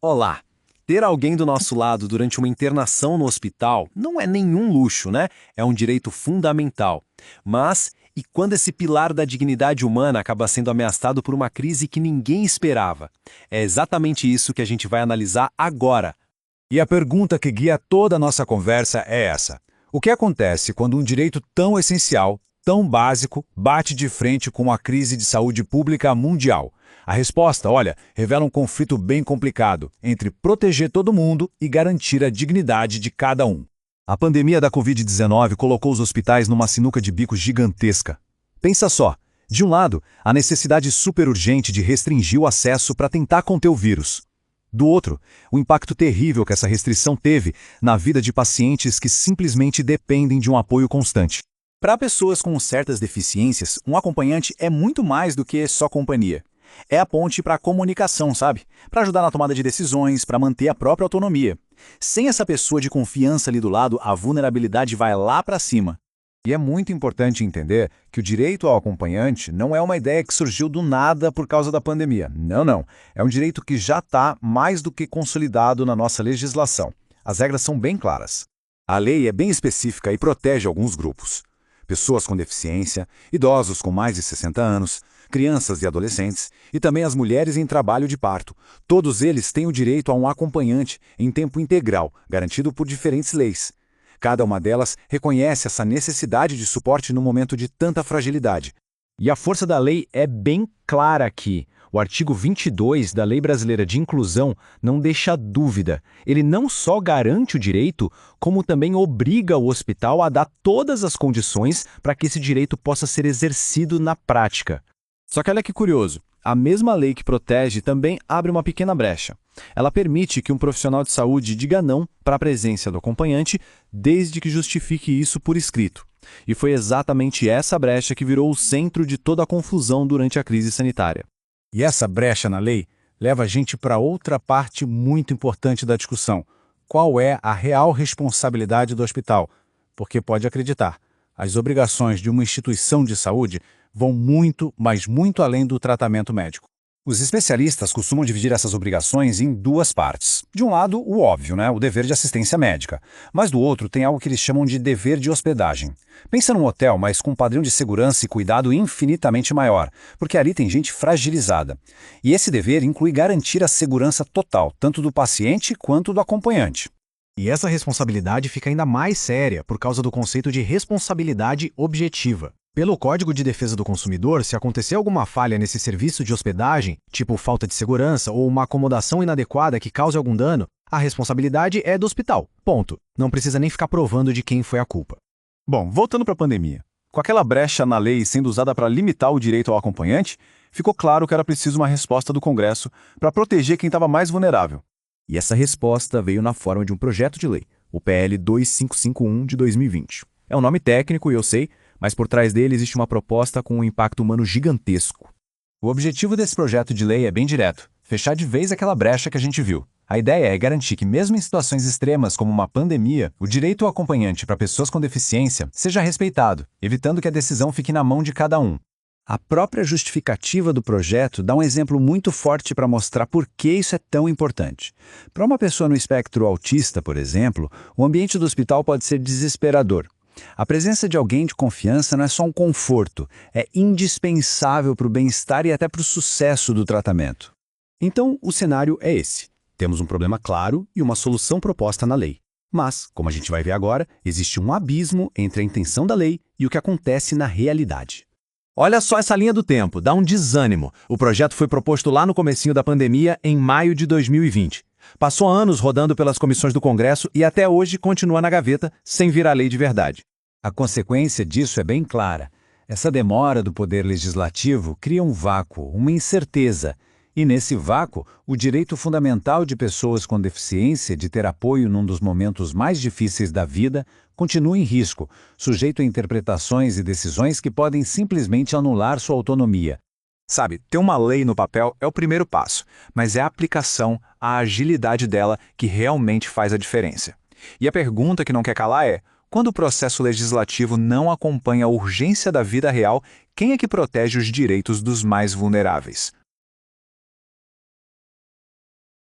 Olá! Ter alguém do nosso lado durante uma internação no hospital não é nenhum luxo, né? É um direito fundamental. Mas, e quando esse pilar da dignidade humana acaba sendo ameaçado por uma crise que ninguém esperava? É exatamente isso que a gente vai analisar agora. E a pergunta que guia toda a nossa conversa é essa: o que acontece quando um direito tão essencial, tão básico, bate de frente com uma crise de saúde pública mundial? A resposta, olha, revela um conflito bem complicado entre proteger todo mundo e garantir a dignidade de cada um. A pandemia da Covid-19 colocou os hospitais numa sinuca de bico gigantesca. Pensa só, de um lado, a necessidade super urgente de restringir o acesso para tentar conter o vírus. Do outro, o impacto terrível que essa restrição teve na vida de pacientes que simplesmente dependem de um apoio constante. Para pessoas com certas deficiências, um acompanhante é muito mais do que só companhia. É a ponte para a comunicação, sabe? Para ajudar na tomada de decisões, para manter a própria autonomia. Sem essa pessoa de confiança ali do lado, a vulnerabilidade vai lá para cima. E é muito importante entender que o direito ao acompanhante não é uma ideia que surgiu do nada por causa da pandemia. Não, não. É um direito que já está mais do que consolidado na nossa legislação. As regras são bem claras. A lei é bem específica e protege alguns grupos: pessoas com deficiência, idosos com mais de 60 anos, crianças e adolescentes, e também as mulheres em trabalho de parto. Todos eles têm o direito a um acompanhante em tempo integral, garantido por diferentes leis. Cada uma delas reconhece essa necessidade de suporte no momento de tanta fragilidade. E a força da lei é bem clara aqui. O artigo 22 da Lei Brasileira de Inclusão não deixa dúvida. Ele não só garante o direito, como também obriga o hospital a dar todas as condições para que esse direito possa ser exercido na prática. Só que olha que curioso, a mesma lei que protege também abre uma pequena brecha. Ela permite que um profissional de saúde diga não para a presença do acompanhante, desde que justifique isso por escrito. E foi exatamente essa brecha que virou o centro de toda a confusão durante a crise sanitária. E essa brecha na lei leva a gente para outra parte muito importante da discussão. Qual é a real responsabilidade do hospital? Porque pode acreditar, as obrigações de uma instituição de saúde vão muito, mas muito além do tratamento médico. Os especialistas costumam dividir essas obrigações em duas partes. De um lado, o óbvio, o dever de assistência médica. Mas do outro, tem algo que eles chamam de dever de hospedagem. Pensa num hotel, mas com um padrão de segurança e cuidado infinitamente maior, porque ali tem gente fragilizada. E esse dever inclui garantir a segurança total, tanto do paciente quanto do acompanhante. E essa responsabilidade fica ainda mais séria por causa do conceito de responsabilidade objetiva. Pelo Código de Defesa do Consumidor, se acontecer alguma falha nesse serviço de hospedagem, tipo falta de segurança ou uma acomodação inadequada que cause algum dano, a responsabilidade é do hospital. Ponto. Não precisa nem ficar provando de quem foi a culpa. Bom, voltando para a pandemia. Com aquela brecha na lei sendo usada para limitar o direito ao acompanhante, ficou claro que era preciso uma resposta do Congresso para proteger quem estava mais vulnerável. E essa resposta veio na forma de um projeto de lei, o PL 2551 de 2020. É um nome técnico, eu sei, mas por trás dele existe uma proposta com um impacto humano gigantesco. O objetivo desse projeto de lei é bem direto: fechar de vez aquela brecha que a gente viu. A ideia é garantir que, mesmo em situações extremas como uma pandemia, o direito ao acompanhante para pessoas com deficiência seja respeitado, evitando que a decisão fique na mão de cada um. A própria justificativa do projeto dá um exemplo muito forte para mostrar por que isso é tão importante. Para uma pessoa no espectro autista, por exemplo, o ambiente do hospital pode ser desesperador. A presença de alguém de confiança não é só um conforto, é indispensável para o bem-estar e até para o sucesso do tratamento. Então, o cenário é esse. Temos um problema claro e uma solução proposta na lei. Mas, como a gente vai ver agora, existe um abismo entre a intenção da lei e o que acontece na realidade. Olha só essa linha do tempo, dá um desânimo. O projeto foi proposto lá no comecinho da pandemia, em maio de 2020. Passou anos rodando pelas comissões do Congresso e até hoje continua na gaveta, sem virar lei de verdade. A consequência disso é bem clara. Essa demora do poder legislativo cria um vácuo, uma incerteza. E nesse vácuo, o direito fundamental de pessoas com deficiência de ter apoio num dos momentos mais difíceis da vida continua em risco, sujeito a interpretações e decisões que podem simplesmente anular sua autonomia. Sabe, ter uma lei no papel é o primeiro passo, mas é a aplicação, a agilidade dela que realmente faz a diferença. E a pergunta que não quer calar é: quando o processo legislativo não acompanha a urgência da vida real, quem é que protege os direitos dos mais vulneráveis?